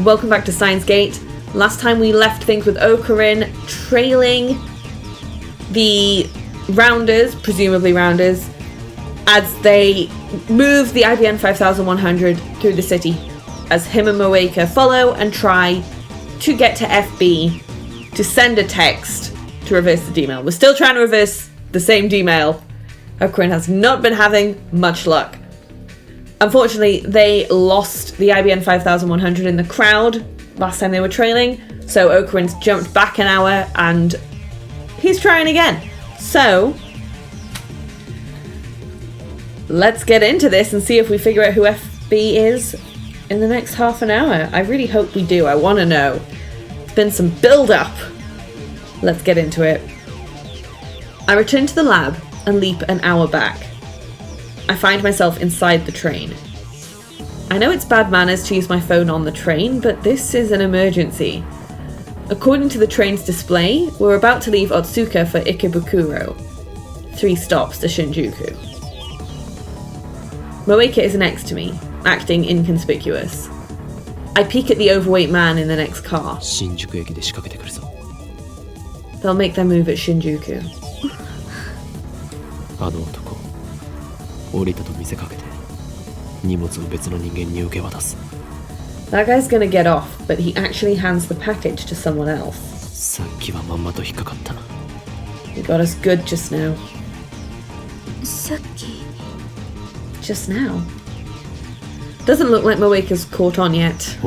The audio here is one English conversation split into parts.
Welcome back to Steins Gate. Last time we left things with Okarin trailing the Rounders, presumably Rounders, as they move the IBN 5100 through the city, as him and Moeka follow and try to get to FB to send a text to reverse the D-mail. We're still trying to reverse the same D-mail. Okarin has not been having much luck. Unfortunately, they lost the IBN 5100 in the crowd last time they were trailing, so Okarin's jumped back an hour and he's trying again. So, let's get into this and see if we figure out who FB is in the next half an hour. I really hope we do. I want to know. It's been some build-up. Let's get into it. I return to the lab and leap an hour back. I find myself inside the train. I know it's bad manners to use my phone on the train, but this is an emergency. According to the train's display, we're about to leave Otsuka for Ikebukuro. 3 stops to Shinjuku. Moeka is next to me, acting inconspicuous. I peek at the overweight man in the next car. They'll make their move at Shinjuku. That guy's gonna get off, but he actually hands the package to someone else. You got us good just now. Just now? Doesn't look like Moeka's caught on yet.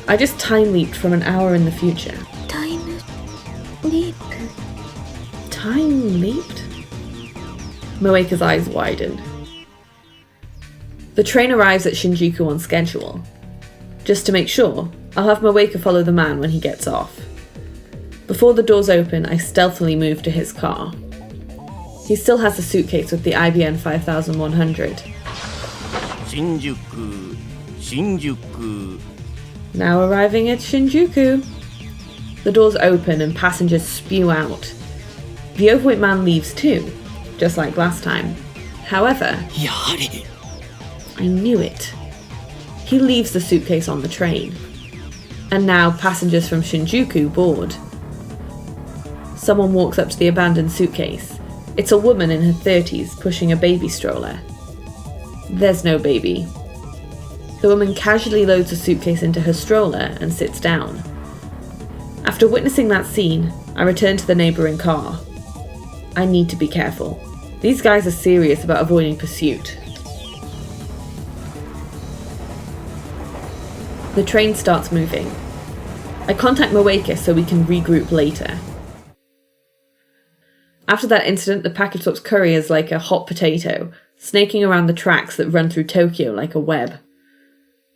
I just time leaped from an hour in the future. Time leap? Time leaped? Moeka's eyes widen. The train arrives at Shinjuku on schedule. Just to make sure, I'll have Moeka follow the man when he gets off. Before the doors open, I stealthily move to his car. He still has the suitcase with the IBN 5100. Shinjuku. Now arriving at Shinjuku. The doors open and passengers spew out. The overweight man leaves too, just like last time. However, I knew it. He leaves the suitcase on the train. And now passengers from Shinjuku board. Someone walks up to the abandoned suitcase. It's a woman in her 30s pushing a baby stroller. There's no baby. The woman casually loads a suitcase into her stroller and sits down. After witnessing that scene, I return to the neighbouring car. I need to be careful. These guys are serious about avoiding pursuit. The train starts moving. I contact Moeka so we can regroup later. After that incident, the package swaps couriers like a hot potato, snaking around the tracks that run through Tokyo like a web.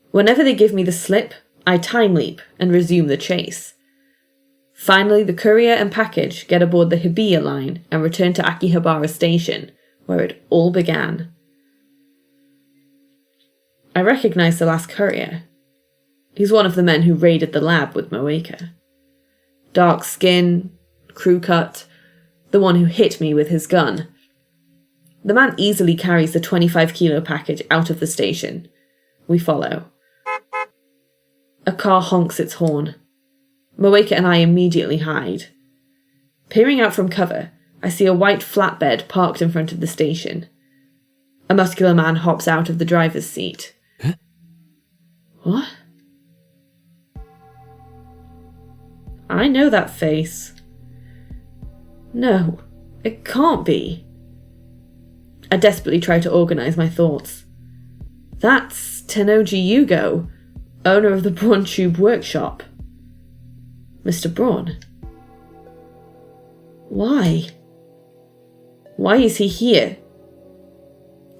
Whenever they give me the slip, I time leap and resume the chase. Finally, the courier and package get aboard the Hibiya line and return to Akihabara Station, where it all began. I recognise the last courier. He's one of the men who raided the lab with Moeka. Dark skin, crew cut, the one who hit me with his gun. The man easily carries the 25-kilo package out of the station. We follow. A car honks its horn. Moeka and I immediately hide. Peering out from cover, I see a white flatbed parked in front of the station. A muscular man hops out of the driver's seat. Huh? What? I know that face. No, it can't be. I desperately try to organise my thoughts. That's Tennoji Yugo, owner of the Braun Tube Workshop. Mr. Braun. Why? Why is he here?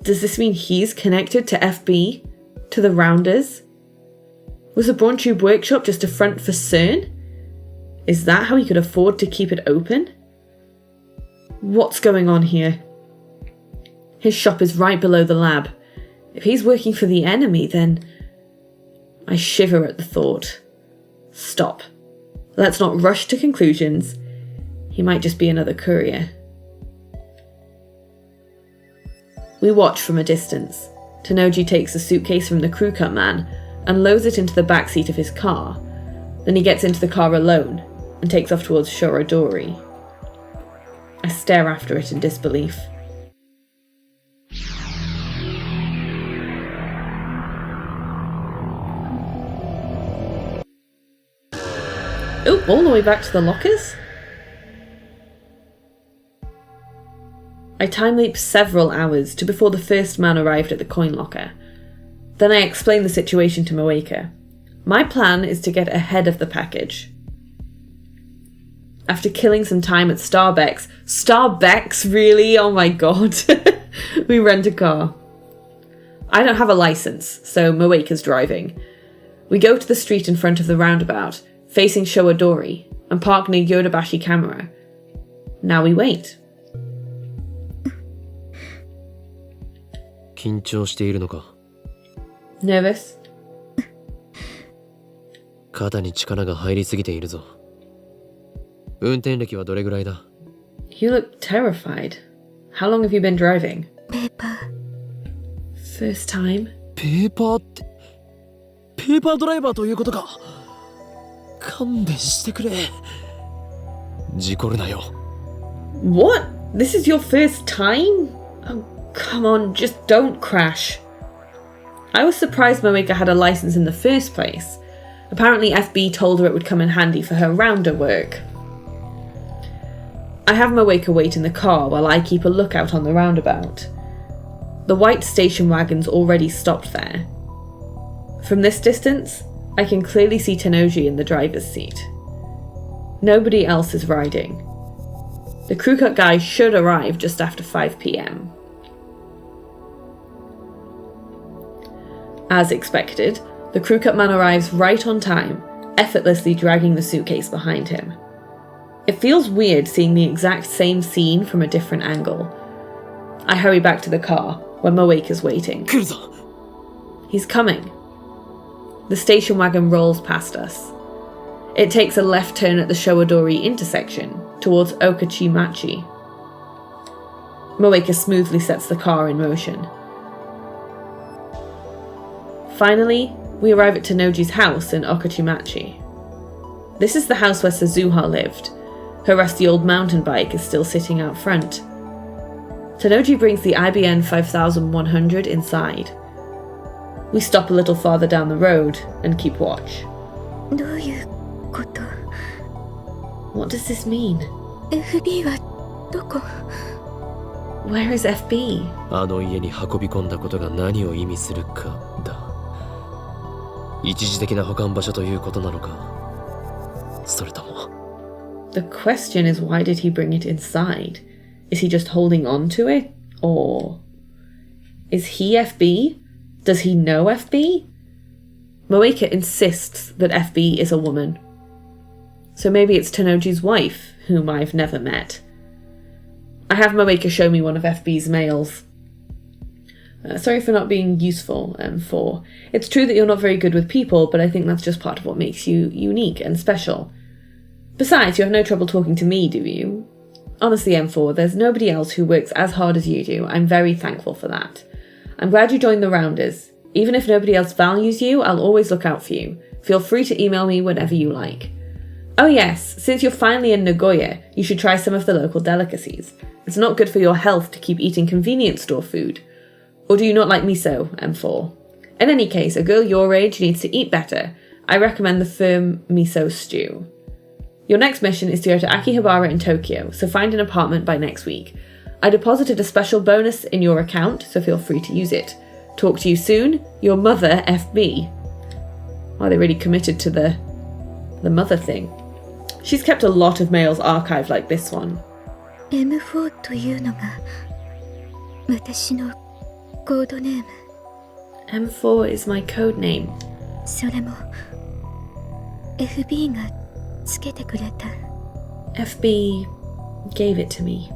Does this mean he's connected to FB? To the Rounders? Was the Braun Tube Workshop just a front for CERN? Is that how he could afford to keep it open? What's going on here? His shop is right below the lab. If he's working for the enemy, then... I shiver at the thought. Stop. Let's not rush to conclusions. He might just be another courier. We watch from a distance. Tenoji takes a suitcase from the crew cut man and loads it into the back seat of his car. Then he gets into the car alone and takes off towards Shorodori. I stare after it in disbelief. Oh, all the way back to the lockers? I time leap several hours to before the first man arrived at the coin locker. Then I explain the situation to Moeka. My plan is to get ahead of the package. After killing some time at Starbucks, really? Oh my god. We rent a car. I don't have a license, so Moeka's driving. We go to the street in front of the roundabout, facing Showadori, and park near Yodobashi Camera. Now we wait. 緊張しているのか? Nervous? 肩に力が入りすぎているぞ。運転歴はどれぐらいだ? You look terrified. How long have you been driving? ペーパー First time? ペーパーって、ペーパードライバーということか。勘弁してくれ。事故るなよ。What? This is your first time? Oh, come on, just don't crash. I was surprised Moeka had a license in the first place. Apparently FB told her it would come in handy for her rounder work. I have Moeka wait in the car while I keep a lookout on the roundabout. The white station wagon's already stopped there. From this distance, I can clearly see Tenoji in the driver's seat. Nobody else is riding. The crew cut guy should arrive just after 5 p.m. As expected, the crew cut man arrives right on time, effortlessly dragging the suitcase behind him. It feels weird seeing the exact same scene from a different angle. I hurry back to the car, where Moeka's waiting. 来るぞ。 He's coming. The station wagon rolls past us. It takes a left turn at the Showadori intersection, towards Okachimachi. Moeka smoothly sets the car in motion. Finally, we arrive at Tenoji's house in Okachimachi. This is the house where Suzuha lived. Her rusty old mountain bike is still sitting out front. Tenoji brings the IBN 5100 inside. We stop a little farther down the road and keep watch. どういうこと What does this mean? FB はどこ Where is FB? あの家に運び込んだことが何を意味するかだ。一時的な保管場所ということなのか、それとも。The question is, why did he bring it inside? Is he just holding on to it? Or is he FB? Does he know FB? Moeka insists that FB is a woman. So maybe it's Tenoji's wife, whom I've never met. I have Moeka show me one of FB's mails. Sorry for not being useful, M4. It's true that you're not very good with people, but I think that's just part of what makes you unique and special. Besides, you have no trouble talking to me, do you? Honestly, M4, there's nobody else who works as hard as you do. I'm very thankful for that. I'm glad you joined the Rounders. Even if nobody else values you, I'll always look out for you. Feel free to email me whenever you like. Oh yes, since you're finally in Nagoya, you should try some of the local delicacies. It's not good for your health to keep eating convenience store food. Or do you not like miso, M4? In any case, a girl your age needs to eat better. I recommend the firm miso stew. Your next mission is to go to Akihabara in Tokyo, so find an apartment by next week. I deposited a special bonus in your account, so feel free to use it. Talk to you soon, your mother, FB. Wow, they really committed to the mother thing. She's kept a lot of mails archived like this one. M4 というのが私のコードネーム M4 is my code name. それも FB がつけてくれた FB gave it to me.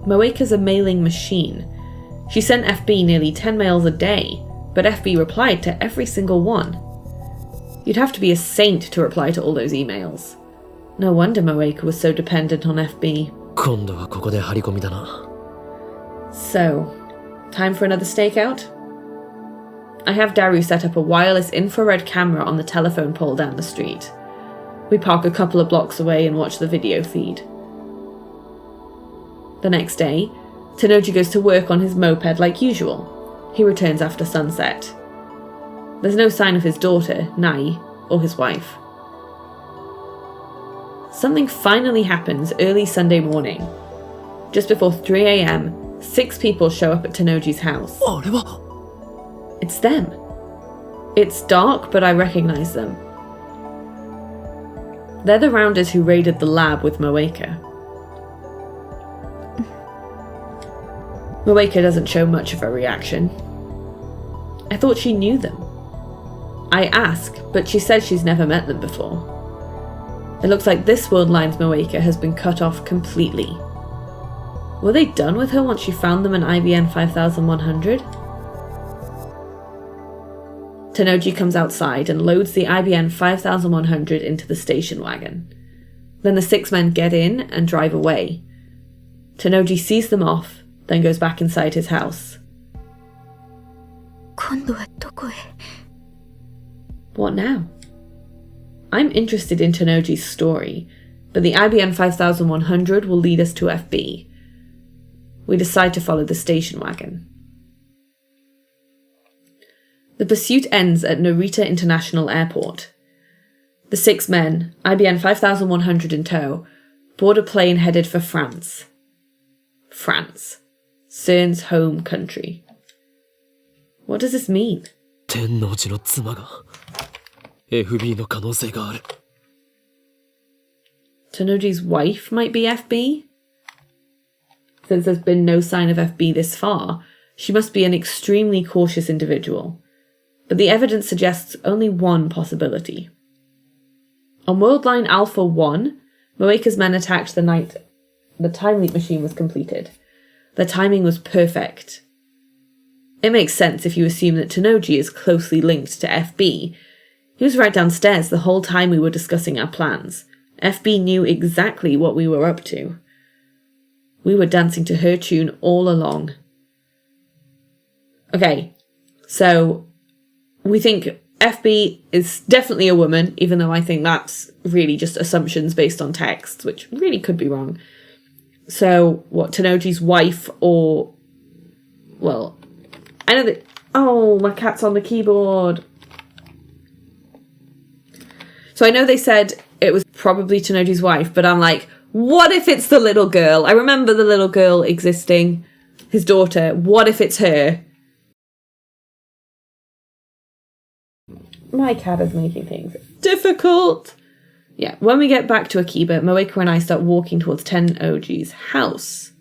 Moeka's a mailing machine. She sent FB nearly 10 mails a day, but FB replied to every single one. You'd have to be a saint to reply to all those emails. No wonder Moeka was so dependent on FB. 今度はここで張り込みだな。 So, time for another stakeout? I have Daru set up a wireless infrared camera on the telephone pole down the street. We park a couple of blocks away and watch the video feed. The next day, Tenoji goes to work on his moped like usual. He returns after sunset. There's no sign of his daughter, Nai, or his wife. Something finally happens early Sunday morning. Just before 3 a.m, 6 people show up at Tenoji's house. It's them. It's dark, but I recognise them. They're the rounders who raided the lab with Moeka. Moeka doesn't show much of a reaction. I thought she knew them. I ask, but she says she's never met them before. It looks like this world line's Moeka has been cut off completely. Were they done with her once she found them in IBN 5100? Tenoji comes outside and loads the IBN 5100 into the station wagon. Then the 6 men get in and drive away. Tenoji sees them off, then goes back inside his house. 今度はどこへ? What now? I'm interested in Tenoji's story, but the IBN 5100 will lead us to FB. We decide to follow the station wagon. The pursuit ends at Narita International Airport. The 6 men, IBN 5100 in tow, board a plane headed for France. France. Cern's home country. What does this mean? 天王寺の妻が FB の可能性がある。 Tenoji's wife might be FB? Since there's been no sign of FB this far, she must be an extremely cautious individual. But the evidence suggests only one possibility. On Worldline Alpha 1, Moeka's men attacked the night the time leap machine was completed. Their timing was perfect. It makes sense if you assume that Tenoji is closely linked to FB. He was right downstairs the whole time we were discussing our plans. FB knew exactly what we were up to. We were dancing to her tune all along. Okay, so we think FB is definitely a woman, even though I think that's really just assumptions based on text, which really could be wrong. So, what, Tenoji's wife or... Well, I know that... Oh, my cat's on the keyboard. So I know they said it was probably Tenoji's wife, but I'm like, what if it's the little girl? I remember the little girl existing, his daughter. What if it's her? My cat is making things difficult. Yeah, when we get back to Akiba, Moeka and I start walking towards Tenoji's house.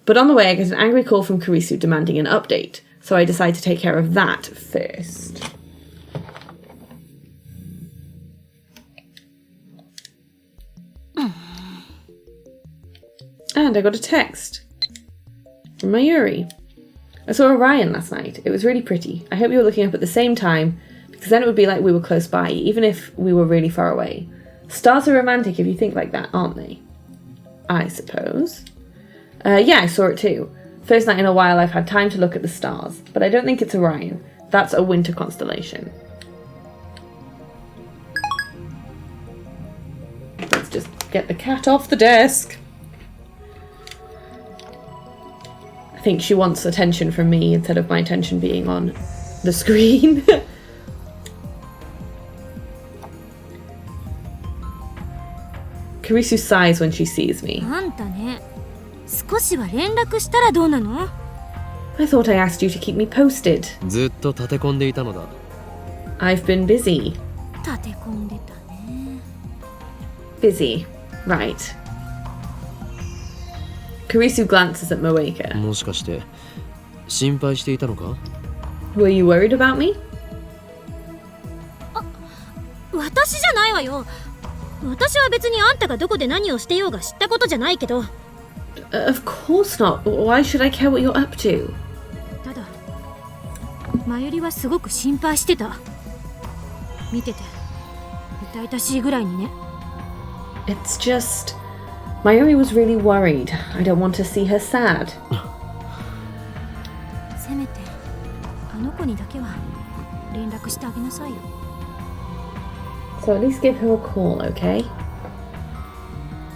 But on the way, I get an angry call from Kurisu demanding an update, so I decide to take care of that first. And I got a text from Mayuri. I saw Orion last night. It was really pretty. I hope you were looking up at the same time, because then it would be like we were close by, even if we were really far away. Stars are romantic if you think like that, aren't they? I suppose. Yeah, I saw it too. First night in a while I've had time to look at the stars, but I don't think it's Orion. That's a winter constellation. Let's just get the cat off the desk. I think she wants attention from me instead of my attention being on the screen. Kurisu sighs when she sees me. I thought I asked you to keep me posted. ずっと立て込んでいたのだ。 I've been busy. Busy. Right. Kurisu glances at Moeka. もしかして心配していたのか？ Were you worried about me? 私じゃないわよ。私は別にあんたがどこで何をしてようが知ったことじゃないけど。 Of course not. Why should I care what you're up to? ただ、マユリはすごく心配してた。見てて、痛々しいぐらいにね。It's just... Mayuri was really worried. I don't want to see her sad. せめてあの子にだけは連絡してあげなさいよ。 So at least give her a call, okay?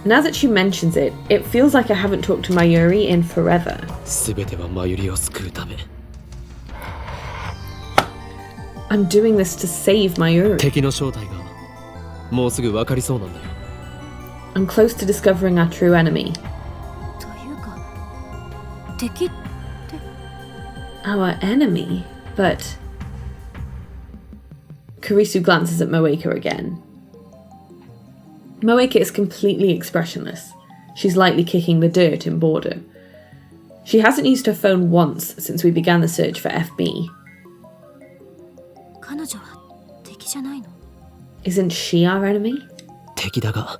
Now that she mentions it, it feels like I haven't talked to Mayuri in forever. 全てはマユリを救うため。 I'm doing this to save Mayuri. 敵の正体がもうすぐ分かりそうなんだよ。 I'm close to discovering our true enemy. というか敵って Our enemy? But... Kurisu glances at Moeka again. Moeka is completely expressionless. She's lightly kicking the dirt in boredom. She hasn't used her phone once since we began the search for FB. 彼女は敵じゃないの？ Isn't she our enemy? 敵だが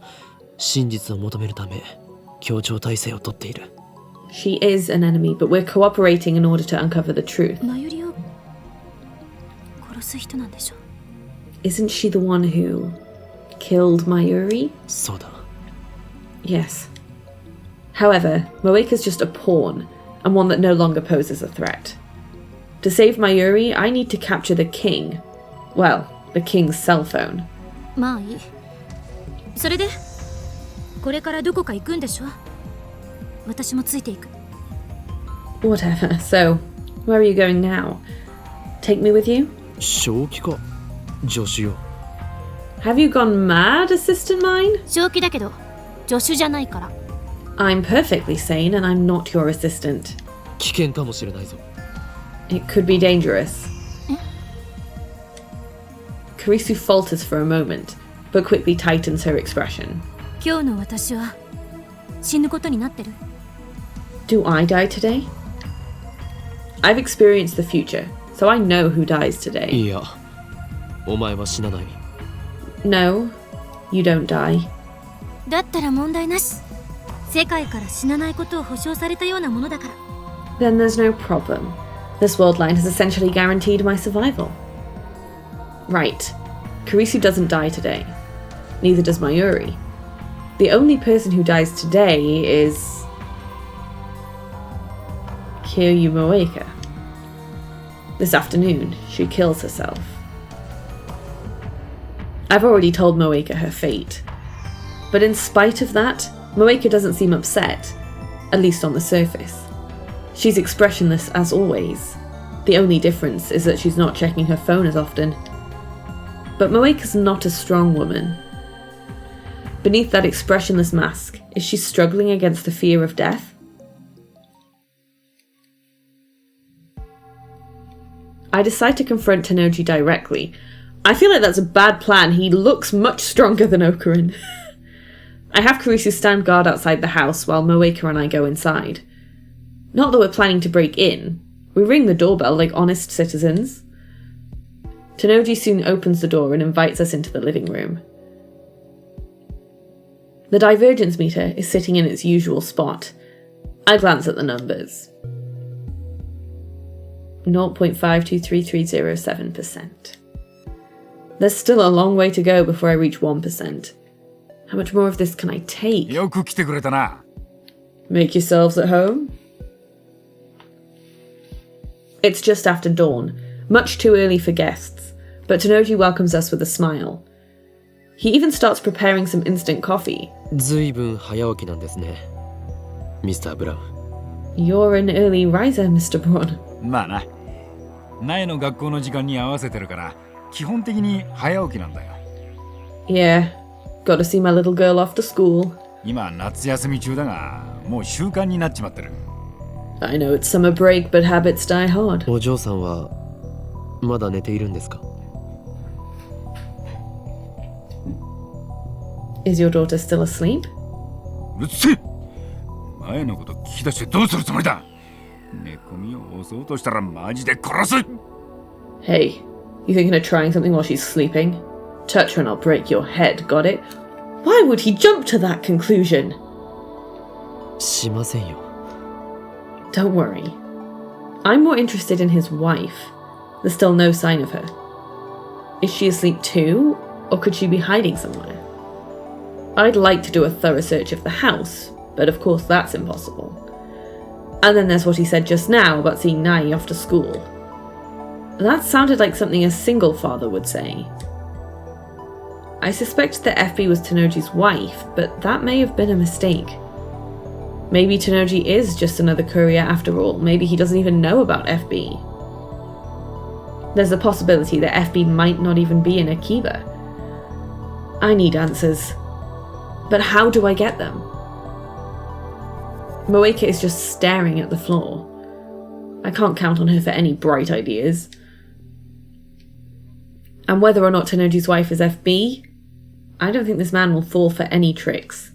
真実を求めるため協調体制をとっている。 She is an enemy, but we're cooperating in order to uncover the truth. マユリを殺す人なんでしょ？ Isn't she the one who killed Mayuri? そうだ。 Yes. However, Moeka's just a pawn, and one that no longer poses a threat. To save Mayuri, I need to capture the king. Well, the king's cell phone. まあいい。それでこれからどこか行くんでしょ？私もついていく。 Whatever. So, where are you going now? Take me with you? 正気か助手よ。 Have you gone mad, assistant mine? 正気だけど助手じゃないから。 I'm perfectly sane and I'm not your assistant. 危険かもしれないぞ。 It could be dangerous. Kurisu falters for a moment, but quickly tightens her expression. 今日の私は死ぬことになってる。 Do I die today? I've experienced the future, so I know who dies today. いや、お前は死なない。 No, you don't die. だったら問題なし。世界から死なないことを保証されたようなものだから。 Then there's no problem. This world line has essentially guaranteed my survival. Right. Kurisu doesn't die today. Neither does Mayuri. The only person who dies today is... Kiryu Moeka. This afternoon, she kills herself. I've already told Moeka her fate. But in spite of that, Moeka doesn't seem upset, at least on the surface. She's expressionless as always. The only difference is that she's not checking her phone as often. But Moeka's not a strong woman. Beneath that expressionless mask, is she struggling against the fear of death? I decide to confront Tenoji directly. I feel like that's a bad plan. He looks much stronger than Okarin. I have Kurisu stand guard outside the house while Moeka and I go inside. Not that we're planning to break in. We ring the doorbell like honest citizens. Tenoji soon opens the door and invites us into the living room. The divergence meter is sitting in its usual spot. I glance at the numbers. 0.523307%. There's still a long way to go before I reach 1%. How much more of this can I take? よく来てくれたな。 Make yourselves at home. It's just after dawn, much too early for guests, but Tenoji welcomes us with a smile. He even starts preparing some instant coffee. ずいぶん早起きなんですね、ミスター・ブラウン。 You're an early riser, Mr. Braun. まあな。苗の学校の時間に合わせてるから、基本的に早起きなんだよ。 Yeah, got to see my little girl off to school. 今夏休み中だが、もう習慣になっちまってる。 I know it's summer break, but habits die hard. お嬢さんはまだ寝ているんですか？ Is your daughter still asleep? うっせえ！前のこと聞き出してどうするつもりだ？寝込みを押そうとしたらマジで殺す！ Hey, you thinking of trying something while she's sleeping? Touch her and I'll break your head, got it? Why would he jump to that conclusion? しませんよ。 Don't worry. I'm more interested in his wife. There's still no sign of her. Is she asleep too? Or could she be hiding somewhere? I'd like to do a thorough search of the house, but of course that's impossible. And then there's what he said just now about seeing Nai off to school. That sounded like something a single father would say. I suspect that FB was Tenoji's wife, but that may have been a mistake. Maybe Tenoji is just another courier after all. Maybe he doesn't even know about FB. There's a possibility that FB might not even be in Akiba. I need answers. But how do I get them? Moeka is just staring at the floor. I can't count on her for any bright ideas. And whether or not Tenoji's wife is FB, I don't think this man will fall for any tricks.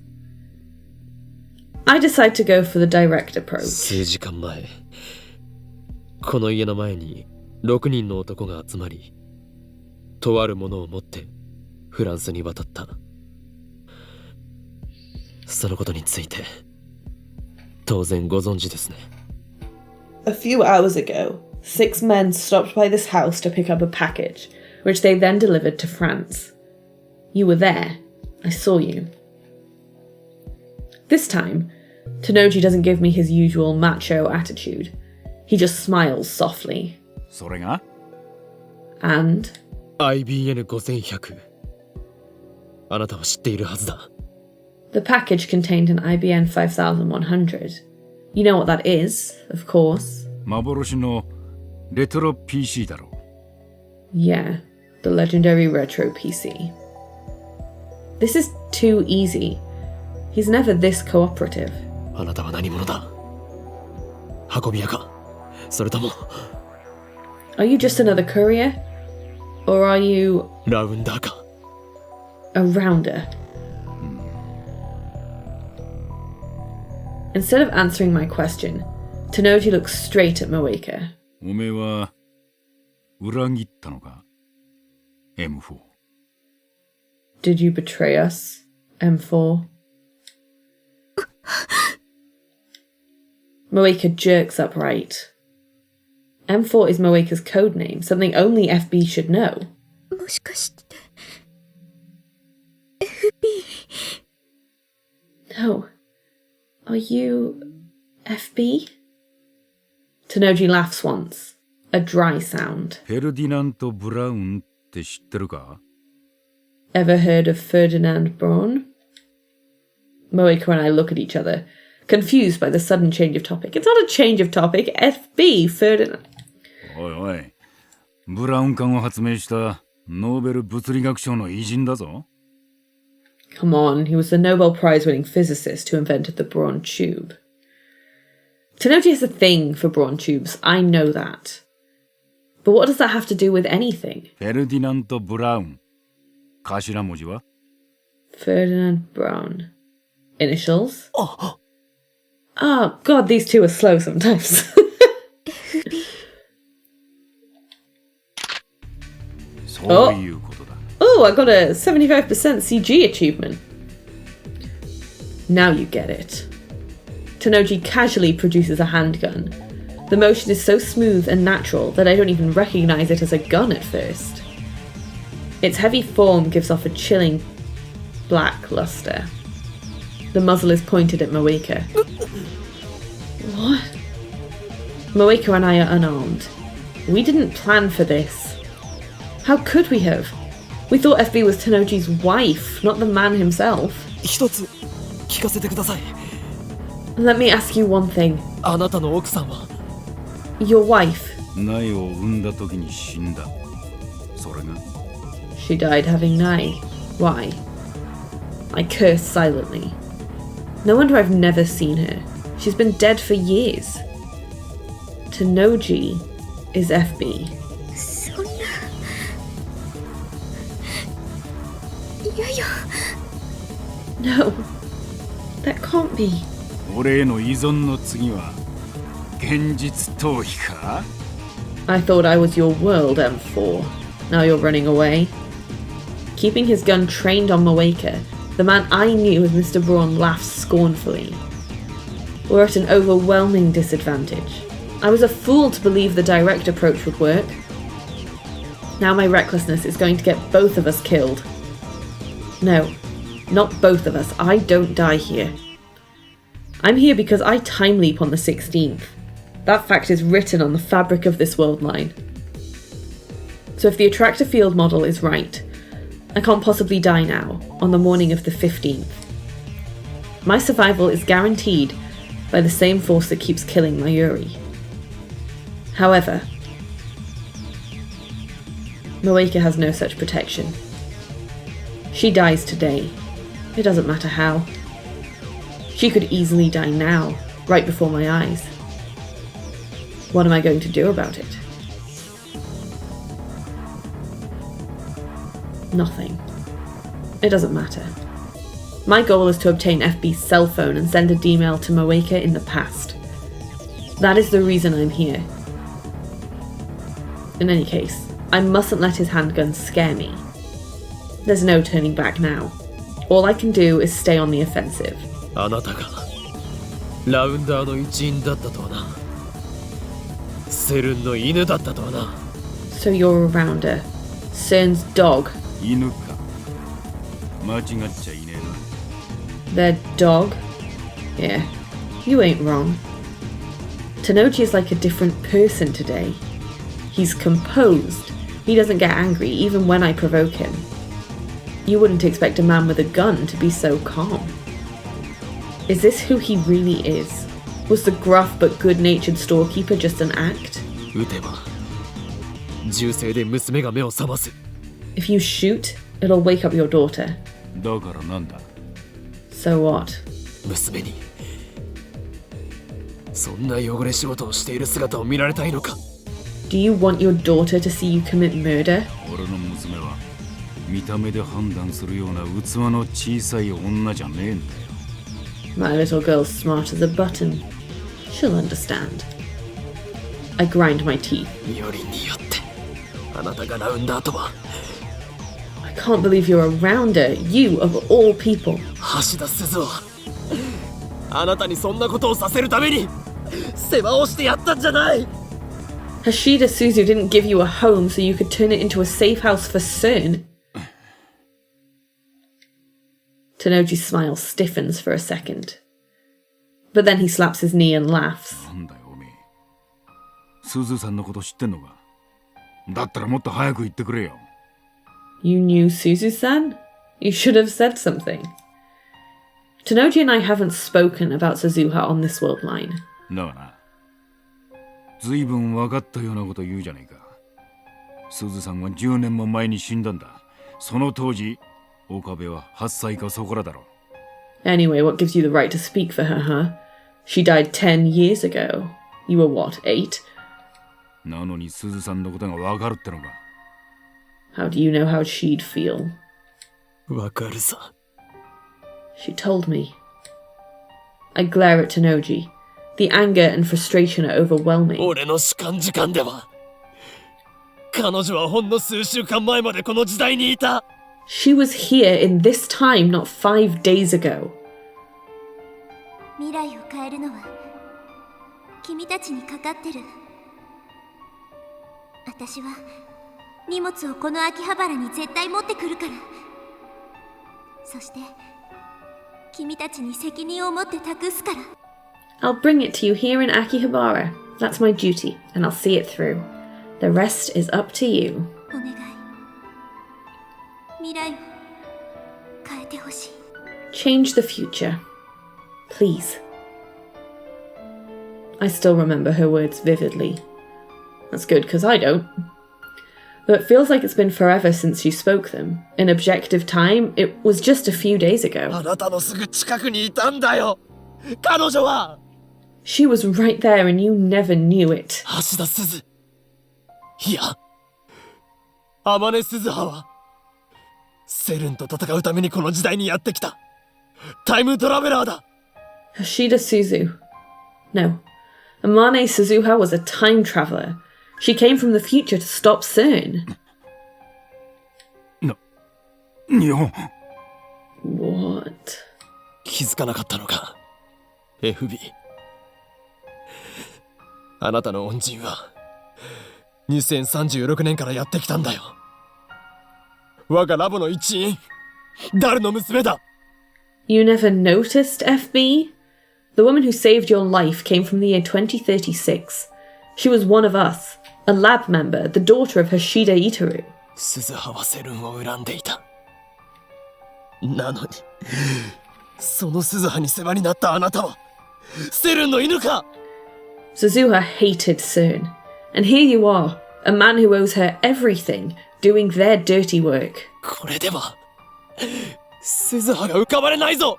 I decide to go for the direct approach. 数時間前、この家の前に6人の男が集まり、とあるものを持ってフランスに渡った。そのことについて当然ご存知ですね。A few hours ago, 6 men stopped by this house to pick up a package, which they then delivered to France. You were there. I saw you. This time, Tenoji doesn't give me his usual macho attitude. He just smiles softly. それが And? IBN5100。あなたは知っているはずだ。The package contained an IBN 5100. You know what that is, of course. 幻のレトロ PC だろう。 Yeah, the legendary retro PC. This is too easy. He's never this cooperative. あなたは何者だ？運び屋か？それとも Are you just another courier? Or are you ラウンダーか？ a rounder? Instead of answering my question, Tenoji looks straight at Moeka. おめえは裏切ったのか M4。 Did you betray us, M4? Moeka jerks upright. M4 is Moeka's code name, something only FB should know. もしかして FB No. Are you FB? Tenoji laughs once, a dry sound. フェルディナント・ブラウンって知ってるか Ever heard of Ferdinand Braun? Moeka and I look at each other, confused by the sudden change of topic. It's not a change of topic. FB, Ferdinand. おいおい、ブラウン管を発明したノーベル物理学賞の偉人だぞ。 Come on, he was the Nobel Prize-winning physicist who invented the Braun tube. Tenoji has a thing for Braun tubes, I know that. But what does that have to do with anything? フェルディナント・ブラウン。頭文字は Ferdinand Braun. Initials? Oh, God, these two are slow sometimes. そういうことだ。 Oh, I got a 75% CG achievement. Now you get it. Tenoji casually produces a handgun. The motion is so smooth and natural that I don't even recognize it as a gun at first. Its heavy form gives off a chilling black luster. The muzzle is pointed at Moeka. What? Moeka and I are unarmed. We didn't plan for this. How could we have? We thought FB was Tenoji's wife, not the man himself. 一つ聞かせてください。 Let me ask you one thing. あなたの奥さんは Your wife, 苗を産んだ時に死んだ。それが she died having Nai. Why? I curse silently. No wonder I've never seen her. She's been dead for years. Tenoji is FB. そんな。いやいや。 No, that can't be. 俺への依存の次は現実逃避か I thought I was your world, M4. Now you're running away. Keeping his gun trained on Moeka, the man I knew as Mr. Braun laughs scornfully. We're at an overwhelming disadvantage. I was a fool to believe the direct approach would work. Now my recklessness is going to get both of us killed. No, Not both of us. I don't die here. I'm here because I time leap on the 16th. That fact is written on the fabric of this world line. So if the attractor field model is right, I can't possibly die now, on the morning of the 15th. My survival is guaranteed by the same force that keeps killing Mayuri. However, Moeka has no such protection. She dies today. It doesn't matter how. She could easily die now, right before my eyes. What am I going to do about it? Nothing. It doesn't matter. My goal is to obtain FB's cell phone and send a D-mail to Moeka in the past. That is the reason I'm here. In any case, I mustn't let his handguns scare me. There's no turning back now. All I can do is stay on the offensive. あなたがラウンダーの一員だったとはな。セルンの犬だったとはな。So you're a rounder. Cern's dog. 犬か。間違っちゃいねえな。 Their dog? Yeah, you ain't wrong. Tanoji is like a different person today. He's composed. He doesn't get angry even when I provoke him. You wouldn't expect a man with a gun to be so calm. Is this who he really is? Was the gruff but good-natured storekeeper just an act? 撃てば銃声で娘が目を覚ます。 If you shoot, it'll wake up your daughter. だからなんだ。 So what? 娘にそんな汚れ仕事をしている姿を見られたいのか。 Do you want your daughter to see you commit murder? 俺の娘は見た目で判断するような器の小さい女じゃねえんだよ。 My little girl's smart as a button. She'll understand. I grind my teeth. よりによってあなたがラウンダーとは。 I can't believe you're a rounder, you of all people. 橋田鈴はあなたにそんなことをさせるために世話をしてやったんじゃない。 Hashida Suzu didn't give you a home so you could turn it into a safe house for Cern. Tanoji's smile stiffens for a second. But then he slaps his knee and laughs. なんだよおめえ。すずさんのこと知ってんのか。だったらもっと早く言ってくれよ。 You knew Suzu-san? You should have said something. Tanoji and I haven't spoken about Suzuha on this world line. だがな。ずいぶん分かったようなこと言うじゃねえか。すずさんは10年も前に死んだんだ。その当時、岡部は8歳かそこらだろ。 Anyway, what gives you the right to speak for her, huh? She died 10 years ago. You were what, 8? なのにすずさんのことが分かるってのか。 How do you know how she'd feel? わかるさ。 She told me. I glare at Tanoji. The anger and frustration are overwhelming. 俺の主観時間では彼女はほんの数週間前までこの時代にいた。 She was here in this time not 5 days ago. 未来を変えるのは君たちにかかってる。私は荷物をこの秋葉原に絶対持ってくるから。そして君たちに責任を持って託すから。 I'll bring it to you here in Akihabara. That's my duty, and I'll see it through. The rest is up to you. お願い。未来を変えてほしい。 Change the future. Please. I still remember her words vividly. That's good, because I don't. Though it feels like it's been forever since you spoke them. In objective time, it was just a few days ago. あなたのすぐ近くにいたんだよ彼女は。 She was right there and you never knew it. 橋田鈴いや天音鈴葉はセルンと戦うためにこの時代にやってきたタイムトラベラーだ。 Hashida Suzu. No. Amane Suzuha was a time traveler. She came from the future to stop Cern. 日本。 What? 気づかなかったのか FB。 あなたの恩人は2036年からやってきたんだよ。我がラボの一員ダルの娘だ。You never noticed, FB? The woman who saved your life came from the year 2036. She was one of us, a lab member, the daughter of Hashida Itaru. 鈴葉はセルンを恨んでいた。なのに、その鈴葉に世話になったあなたは、セルンの犬か！ Suzuha hated CERN, and here you are, a man who owes her everything, doing their dirty work. これでは、鈴葉が浮かばれないぞ！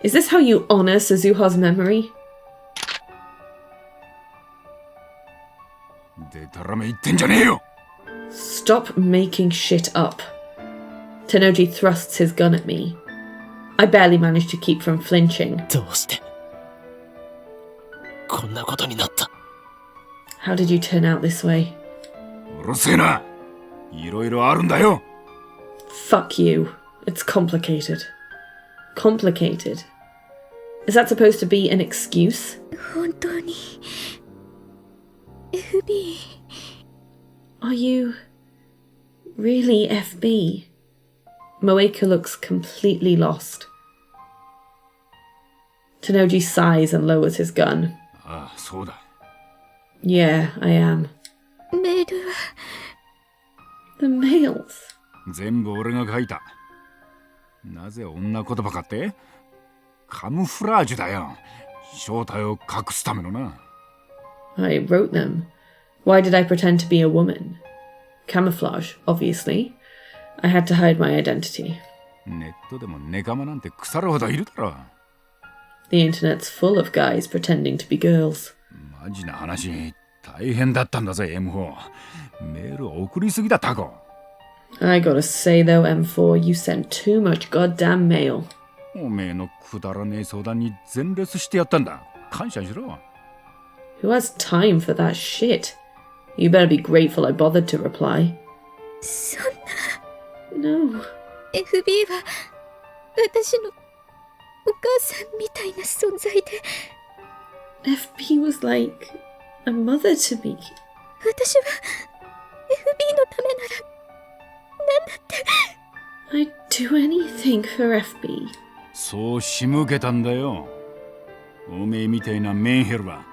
Is this how you honor Suzuha's memory? でたらめ言ってんじゃねえよ Stop making shit up. Tennoji thrusts his gun at me. I barely manage to keep from flinching. どうしてこんなことになった？ How did you turn out this way? うるせえな。いろいろあるんだよ。 Fuck you. It's complicated. Complicated. Is that supposed to be an excuse? 本当に FB Are you really FB? Moeka looks completely lost. Tennoji sighs and lowers his gun. ああ、そうだ。 Yeah, I am. メールは The mails. 全部俺が書いた。なぜ女言葉かって？カムフラージュだよ。正体を隠すためのな。I wrote them. Why did I pretend to be a woman? Camouflage, obviously. I had to hide my identity. ネットでもネカマなんて腐るほどいるだろ。The internet's full of guys pretending to be girls. マジな話、大変だったんだぜ、M4。メール送りすぎだ、タコ。I gotta say though, M4, you sent too much goddamn mail. おめえのくだらねえ相談に全列してやったんだ。感謝しろ。Who has time for that shit? You better be grateful I bothered to reply. そんな No. FB は私のお母さんみたいな存在で FB was like a mother to me. 私は FB のためなら何だって I'd do anything for FB. そう仕向けたんだよ。おめえみたいなメンヘルは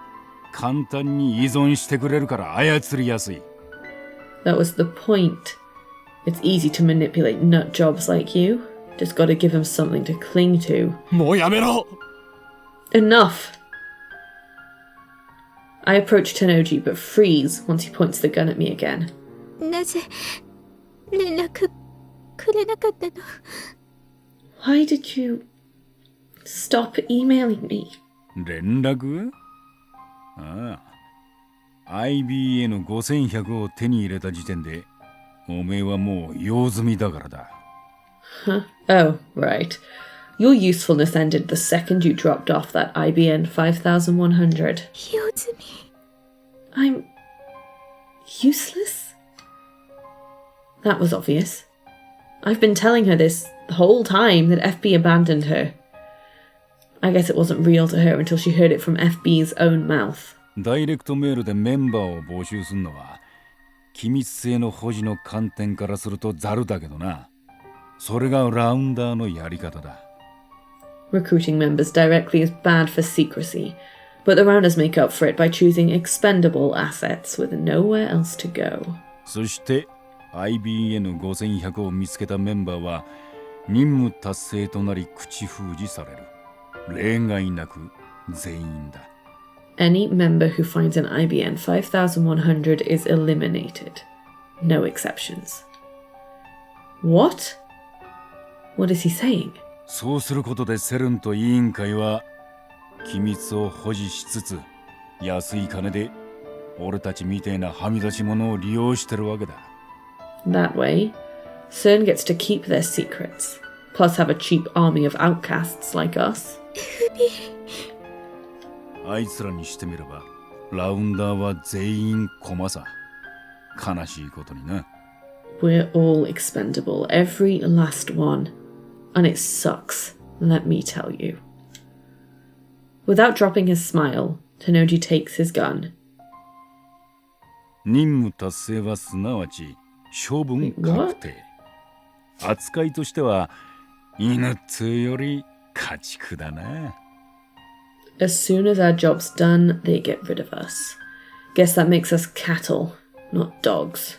簡単に依存してくれるから操りやすい。That was the point. It's easy to manipulate nut jobs like you. Just gotta give him something to cling to. もうやめろ！ Enough! I approach Tennoji but freeze once he points the gun at me again. なぜ連絡くれなかったの？ Why did you stop emailing me? 連絡？ああ。IBN5100 を手に入れた時点で、おめえはもう用済みだからだ。Huh? Oh, right. Your usefulness ended the second you dropped off that IBN 5100. 用済み I'm useless? That was obvious. I've been telling her this the whole time that FB abandoned her. I guess it wasn't real to her until she heard it from FB's own mouth. ダイレクトメールでメンバーを募集するのは、機密性の保持の観点からするとザルだけどな。それがラウンダーのやり方だ。Recruiting members directly is bad for secrecy, but the rounders make up for it by choosing expendable assets with nowhere else to go. そして IBN5100 を見つけたメンバーは任務達成となり口封じされる。例外なく全員だ。Any member who finds an IBN 5100 is eliminated. No exceptions. What? What is he saying? そうすることでセルンと委員会は機密を保持しつつ安い金で俺たちみたいなはみ出し者を利用してるわけだ。That way, CERN gets to keep their secrets, plus have a cheap army of outcasts like us. あいつらにしてみればラウンダーは全員駒さ。悲しいことにな。We're all expendable, every last one. And it sucks, let me tell you. Without dropping his smile, Tennoji takes his gun. 任務達成はすなわち処分確定。扱いとしては犬っつうより家畜だな。 As soon as our job's done, they get rid of us. Guess that makes us cattle, not dogs.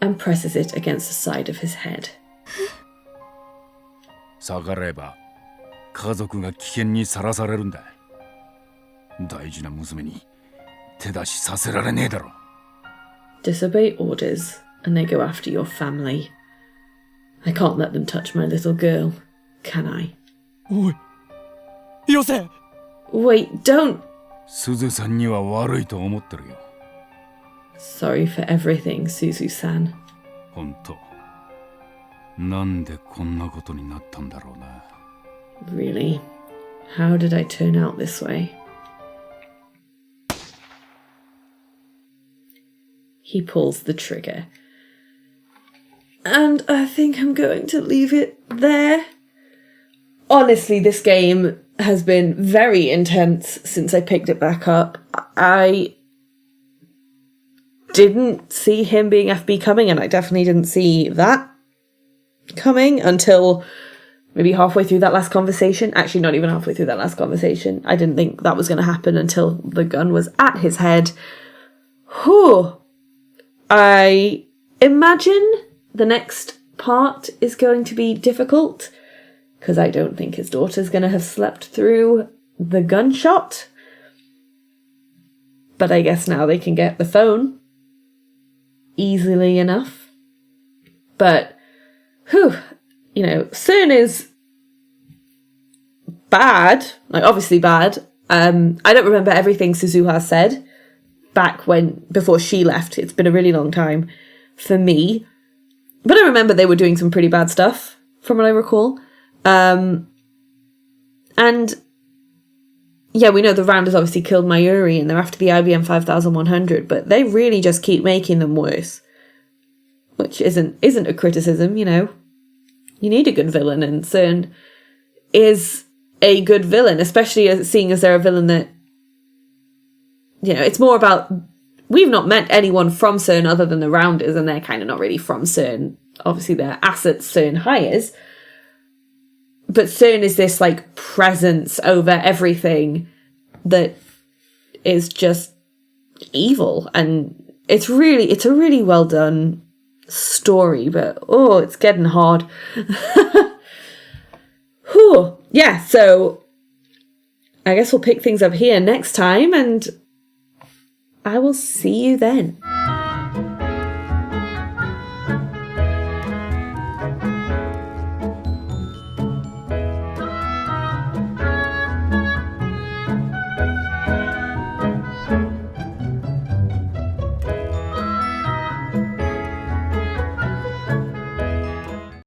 And presses it against the side of his head. 逆らえば家族が危険にさらされるんだ。大事な娘に手出しさせられねえだろ。 Disobey orders, and they go after your family. I can't let them touch my little girl, can I? おい、よせ。 Wait, don't! すずさんには悪いと思ってるよ。 Sorry for everything, Suzu-san. ほんと。なんでこんなことになったんだろうな。 Really? How did I turn out this way? He pulls the trigger. And I think I'm going to leave it there. Honestly, this game has been very intense since I picked it back up. I didn't see him being FB coming, and I definitely didn't see that coming until maybe halfway through that last conversation. Actually, not even halfway through that last conversation. I didn't think that was going to happen until the gun was at his head. Whew. I imagine the next part is going to be difficult, because I don't think his daughter's going to have slept through the gunshot. But I guess now they can get the phone easily enough. But, whew, you know, Cern is bad, like obviously bad. I don't remember everything Suzuha said before she left. It's been a really long time for me. But I remember they were doing some pretty bad stuff, from what I recall. And yeah, we know the Rounders obviously killed Mayuri and they're after the IBM 5100, but they really just keep making them worse. Which isn't a criticism, you know. You need a good villain, and Cern is a good villain, especially seeing as they're a villain that, you know, it's more about, we've not met anyone from Cern other than the Rounders, and they're kind of not really from Cern. Obviously, they're assets Cern hires. But Cern is this, like, presence over everything that is just evil. And it's a really well done story, but, oh, it's getting hard. Whew. Yeah, so I guess we'll pick things up here next time, and I will see you then.